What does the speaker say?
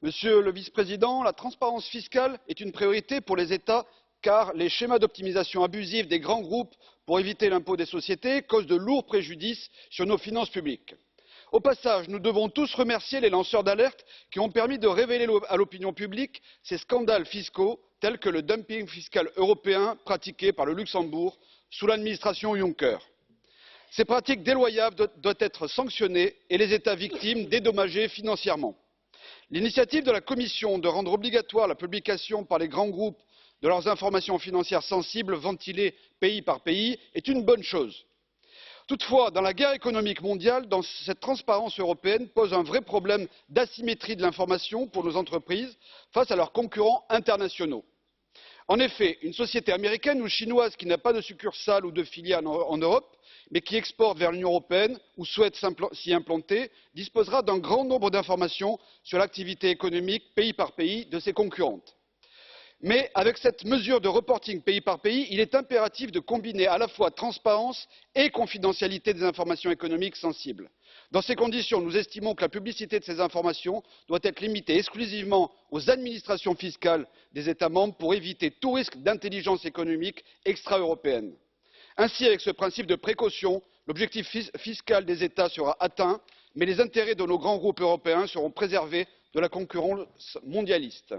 Monsieur le vice-président, la transparence fiscale est une priorité pour les États car les schémas d'optimisation abusive des grands groupes pour éviter l'impôt des sociétés causent de lourds préjudices sur nos finances publiques. Au passage, nous devons tous remercier les lanceurs d'alerte qui ont permis de révéler à l'opinion publique ces scandales fiscaux tels que le dumping fiscal européen pratiqué par le Luxembourg sous l'administration Juncker. Ces pratiques déloyales doivent être sanctionnées et les États victimes dédommagés financièrement. L'initiative de la Commission de rendre obligatoire la publication par les grands groupes de leurs informations financières sensibles ventilées pays par pays est une bonne chose. Toutefois, dans la guerre économique mondiale, cette transparence européenne pose un vrai problème d'asymétrie de l'information pour nos entreprises face à leurs concurrents internationaux. En effet, une société américaine ou chinoise qui n'a pas de succursale ou de filiale en Europe, mais qui exporte vers l'Union européenne ou souhaite s'y implanter, disposera d'un grand nombre d'informations sur l'activité économique pays par pays de ses concurrentes. Mais avec cette mesure de reporting pays par pays, il est impératif de combiner à la fois transparence et confidentialité des informations économiques sensibles. Dans ces conditions, nous estimons que la publicité de ces informations doit être limitée exclusivement aux administrations fiscales des États membres pour éviter tout risque d'intelligence économique extra-européenne. Ainsi, avec ce principe de précaution, l'objectif fiscal des États sera atteint, mais les intérêts de nos grands groupes européens seront préservés de la concurrence mondialiste.